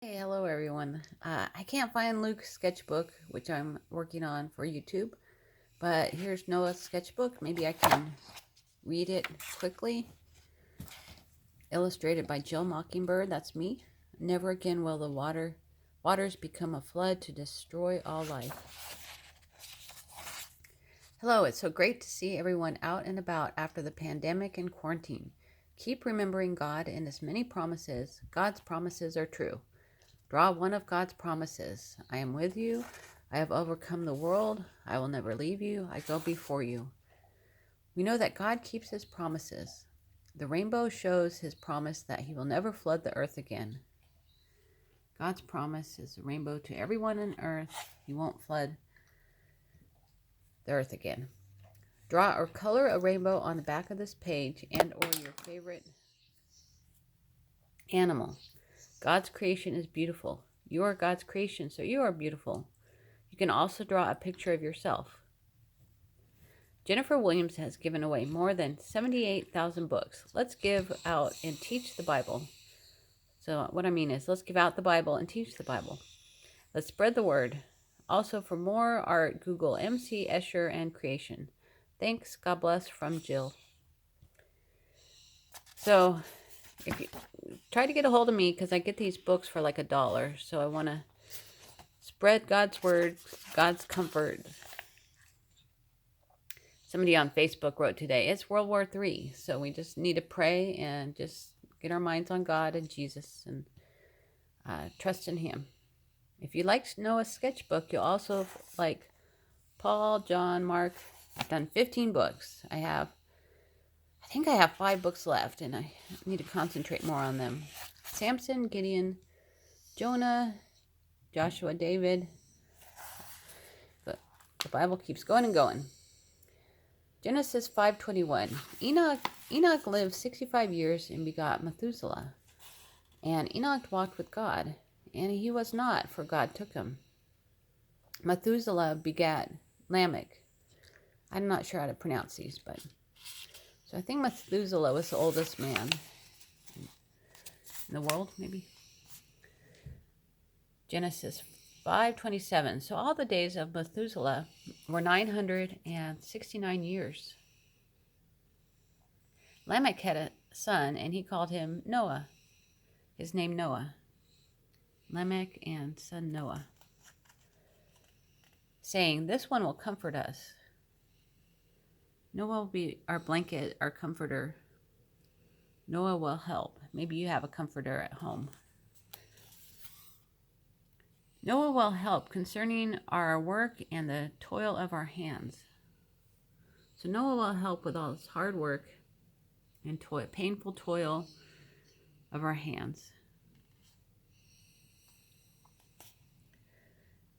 Hey, hello everyone. I can't find Luke's sketchbook, which I'm working on for YouTube, but here's Noah's sketchbook. Maybe I can read it quickly. Illustrated by Jill Mockingbird, that's me. Never again will the waters become a flood to destroy all life. Hello, it's so great to see everyone out and about after the pandemic and quarantine. Keep remembering God and His many promises. God's promises are true. Draw one of God's promises. I am with you. I have overcome the world. I will never leave you. I go before you. We know that God keeps his promises. The rainbow shows his promise that he will never flood the earth again. God's promise is a rainbow to everyone on earth. He won't flood the earth again. Draw or color a rainbow on the back of this page and or your favorite animal. God's creation is beautiful. You are God's creation, so you are beautiful. You can also draw a picture of yourself. Jennifer Williams has given away more than 78,000 books. Let's give out and teach the Bible. So what I mean is, let's give out the Bible and teach the Bible. Let's spread the word. Also, for more art, Google MC Escher and Creation. Thanks. God bless, from Jill. So if you try to get a hold of me, because I get these books for like $1. So I want to spread God's word, God's comfort. Somebody on Facebook wrote today, it's World War III. So we just need to pray and just get our minds on God and Jesus and trust in him. If you like Noah's sketchbook, you'll also like Paul, John, Mark. I've done 15 books. I think I have 5 books left, and I need to concentrate more on them. Samson, Gideon, Jonah, Joshua, David. But the Bible keeps going and going. Genesis 5:21. Enoch lived 65 years and begot Methuselah. And Enoch walked with God, and he was not, for God took him. Methuselah begat Lamech. I'm not sure how to pronounce these, but so I think Methuselah was the oldest man in the world, maybe. Genesis 5:27. So all the days of Methuselah were 969 years. Lamech had a son, and he called him Noah. His name Noah. Lamech and son Noah. Saying, this one will comfort us. Noah will be our blanket, our comforter. Noah will help. Maybe you have a comforter at home. Noah will help concerning our work and the toil of our hands. So Noah will help with all this hard work and painful toil of our hands.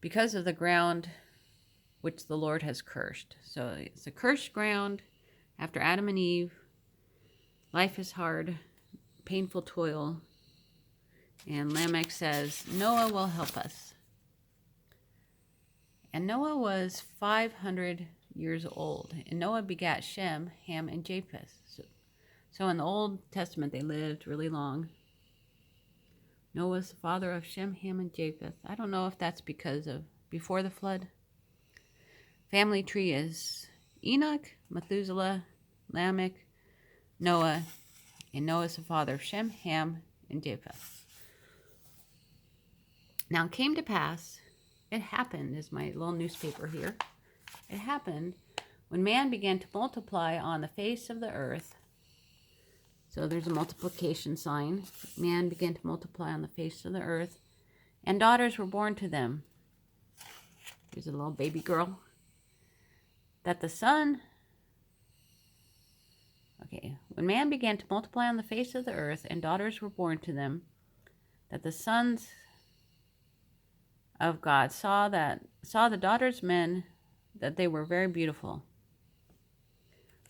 Because of the ground which the Lord has cursed. So it's a cursed ground after Adam and Eve. Life is hard, painful toil. And Lamech says, Noah will help us. And Noah was 500 years old. And Noah begat Shem, Ham, and Japheth. So in the Old Testament, they lived really long. Noah was the father of Shem, Ham, and Japheth. I don't know if that's because of before the flood. Family tree is Enoch, Methuselah, Lamech, Noah, and Noah is the father of Shem, Ham, and Japheth. Now it came to pass, it happened, is my little newspaper here. It happened when man began to multiply on the face of the earth. So there's a multiplication sign. Man began to multiply on the face of the earth, and daughters were born to them. Here's a little baby girl. That the son, when man began to multiply on the face of the earth, and daughters were born to them, that the sons of God saw the daughters men, that they were very beautiful.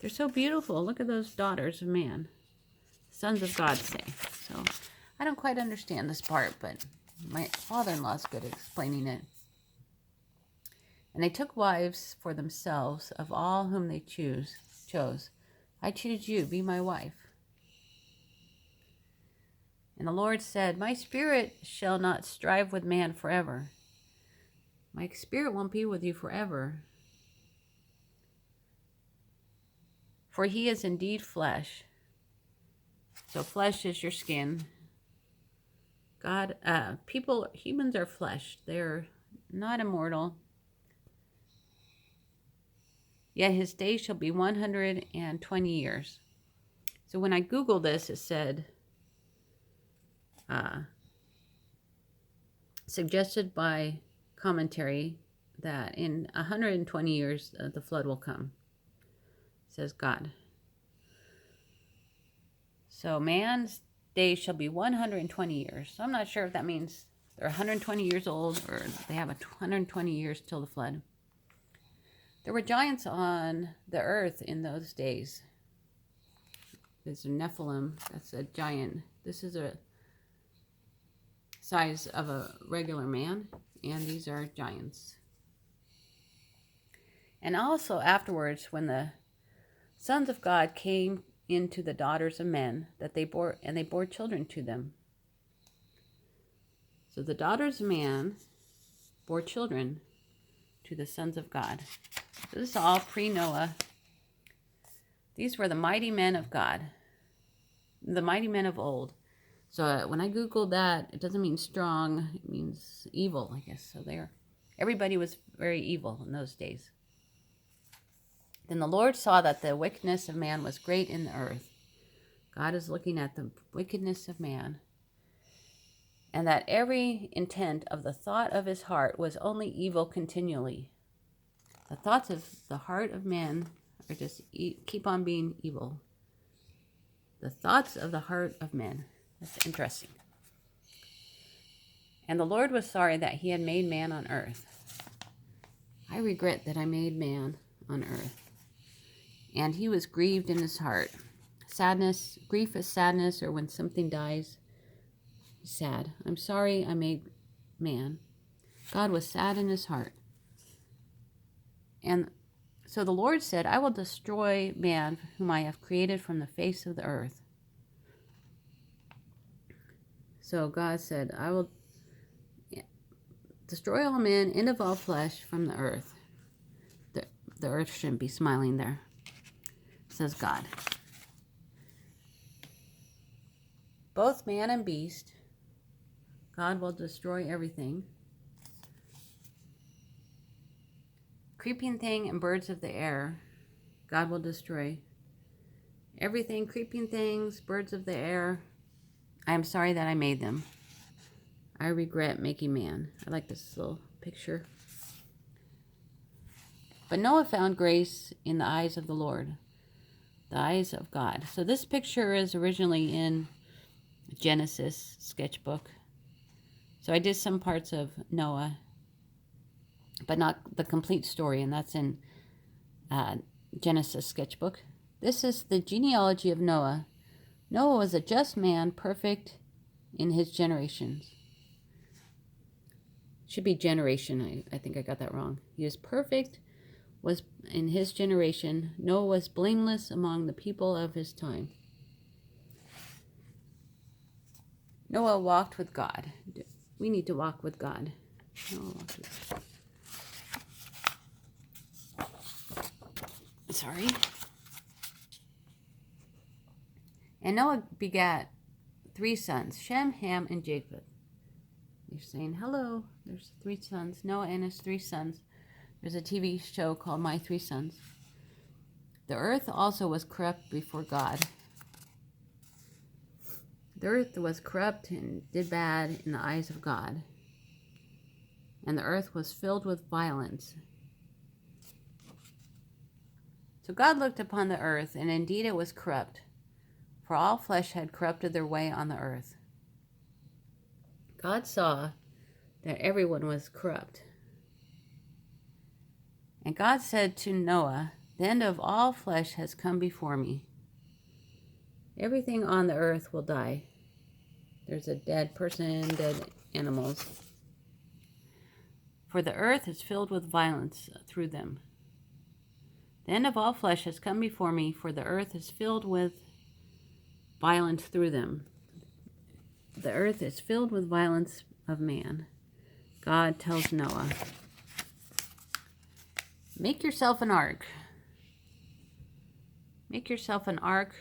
They're so beautiful. Look at those daughters of man. Sons of God say. So I don't quite understand this part, but my father-in-law is good at explaining it. And they took wives for themselves of all whom they chose. I choose you, be my wife. And the Lord said, my spirit shall not strive with man forever. My spirit won't be with you forever. For he is indeed flesh. So flesh is your skin. Humans are flesh. They're not immortal. Yet his days shall be 120 years. So when I Googled this, it said, suggested by commentary that in 120 years the flood will come, says God. So man's days shall be 120 years. So I'm not sure if that means they're 120 years old or they have 120 years till the flood. There were giants on the earth in those days. There's a Nephilim, that's a giant. This is a size of a regular man, and these are giants. And also afterwards, when the sons of God came into the daughters of men, that they bore children to them. So the daughters of man bore children to the sons of God. So this is all pre-Noah. These were the mighty men of God, the mighty men of old. So when I Googled that, it doesn't mean strong, it means evil, I guess. So everybody was very evil in those days. Then the Lord saw that the wickedness of man was great in the earth. God is looking at the wickedness of man, and that every intent of the thought of his heart was only evil continually. The thoughts of the heart of man are just keep on being evil. The thoughts of the heart of men. That's interesting. And the Lord was sorry that he had made man on earth. I regret that I made man on earth. And he was grieved in his heart. Sadness, grief is sadness, or when something dies, sad. I'm sorry I made man. God was sad in his heart. And so the Lord said, I will destroy man whom I have created from the face of the earth. So God said, I will destroy all men and of all flesh from the earth. The earth shouldn't be smiling there, says God. Both man and beast, God will destroy everything. Creeping thing and birds of the air, God will destroy. Everything, creeping things, birds of the air, I am sorry that I made them. I regret making man. I like this little picture. But Noah found grace in the eyes of the Lord, the eyes of God. So this picture is originally in Genesis sketchbook. So I did some parts of Noah, but not the complete story, and that's in Genesis sketchbook. This is the genealogy of Noah. Noah was a just man, perfect in his generations. Should be generation. I think I got that wrong. He was perfect, was in his generation. Noah was blameless among the people of his time. Noah walked with God. We need to walk with God. Noah walked with God. Sorry. And Noah begat 3 sons, Shem, Ham, and Japheth. You're saying, hello, there's 3 sons. Noah and his 3 sons. There's a TV show called My 3 Sons. The earth also was corrupt before God. The earth was corrupt and did bad in the eyes of God. And the earth was filled with violence. So God looked upon the earth, and indeed it was corrupt, for all flesh had corrupted their way on the earth. God saw that everyone was corrupt. And God said to Noah, the end of all flesh has come before me. Everything on the earth will die. There's a dead person, dead animals. For the earth is filled with violence through them. The end of all flesh has come before me, for the earth is filled with violence through them. The earth is filled with violence of man. God tells Noah, make yourself an ark. Make yourself an ark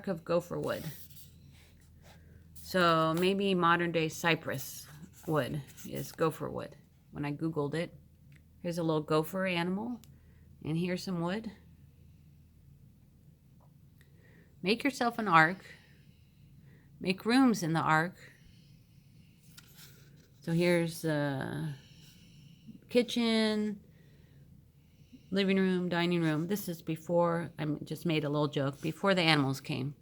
of gopher wood. So maybe modern day cypress wood is gopher wood. When I Googled it, here's a little gopher animal, and here's some wood. Make yourself an ark. Make rooms in the ark. So here's the kitchen, living room, dining room. This is before, I just made a little joke, before the animals came.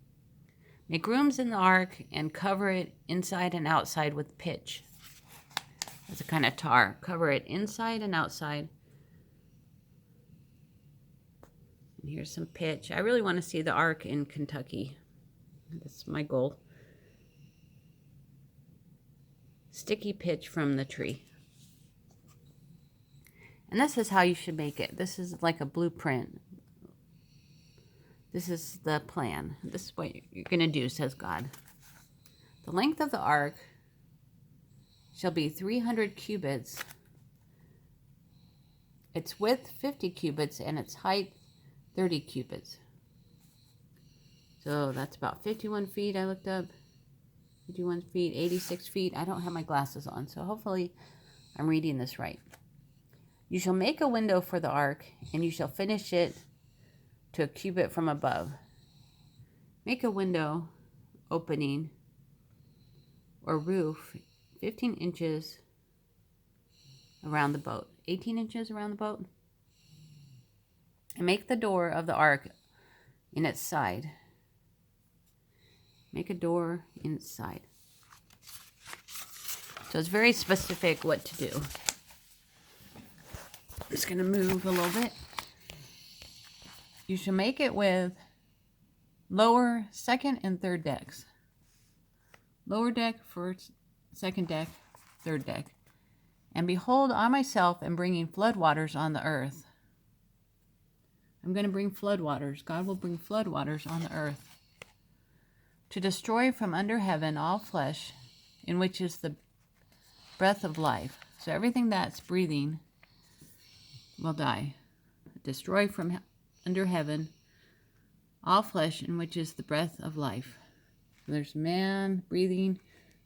Make rooms in the ark and cover it inside and outside with pitch. It's a kind of tar. Cover it inside and outside. And here's some pitch. I really want to see the ark in Kentucky. That's my goal. Sticky pitch from the tree. And this is how you should make it. This is like a blueprint. This is the plan. This is what you're going to do, says God. The length of the ark shall be 300 cubits. Its width 50 cubits and its height 30 cubits. So that's about 51 feet I looked up. 51 feet, 86 feet. I don't have my glasses on, so hopefully I'm reading this right. You shall make a window for the ark, and you shall finish it to a cubit from above. Make a window opening or roof 15 inches around the boat. 18 inches around the boat. And make the door of the ark in its side. Make a door in its side. So it's very specific what to do. I'm just going to move a little bit. You shall make it with lower, second, and third decks. Lower deck, first, second deck, third deck. And behold, I myself am bringing floodwaters on the earth. I'm going to bring floodwaters. God will bring floodwaters on the earth to destroy from under heaven all flesh, in which is the breath of life. So everything that's breathing will die. Destroy from under heaven all flesh, in which is the breath of life. There's man breathing,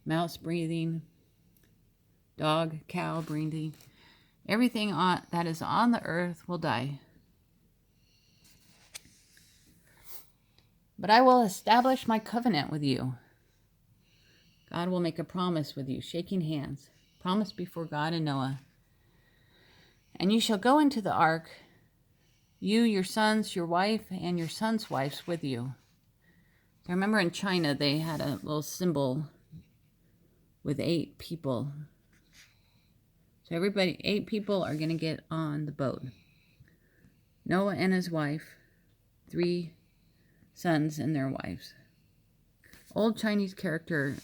mouse breathing, dog, cow breathing. Everything that is on the earth will die. But I will establish my covenant with you. God will make a promise with you, shaking hands. Promise before God and Noah. And you shall go into the ark, you, your sons, your wife, and your sons' wives with you. I remember in China they had a little symbol with 8 people. So 8 people are going to get on the boat. Noah and his wife, 3 sons and their wives. Old Chinese character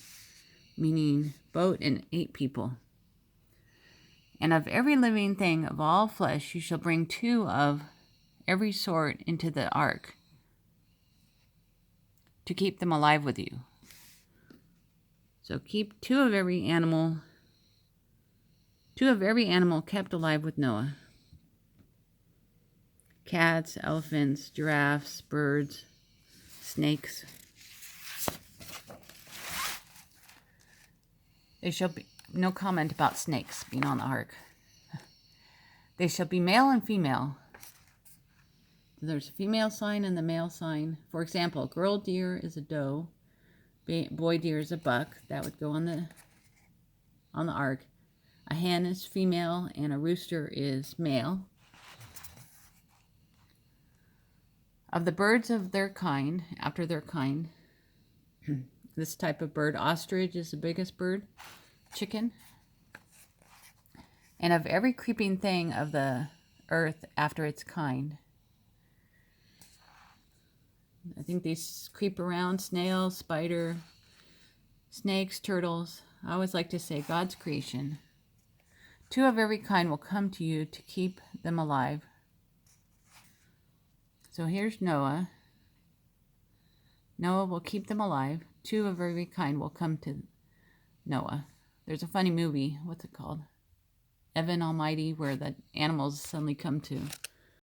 meaning boat and 8 people. And of every living thing of all flesh you shall bring 2 of every sort into the ark to keep them alive with you. So keep 2 of every animal kept alive with Noah. Cats, elephants, giraffes, birds, snakes. There shall be no comment about snakes being on the ark. They shall be male and female. There's a female sign and the male sign. For example, girl deer is a doe, boy deer is a buck. That would go on the ark. A hen is female and a rooster is male. Of the birds of their kind, after their kind, this type of bird, ostrich is the biggest bird, chicken. And of every creeping thing of the earth after its kind. I think they creep around, snails, spider, snakes, turtles. I always like to say God's creation. 2 of every kind will come to you to keep them alive. So here's Noah. Noah will keep them alive. two of every kind will come to Noah. There's a funny movie. What's it called? Evan Almighty, where the animals suddenly come to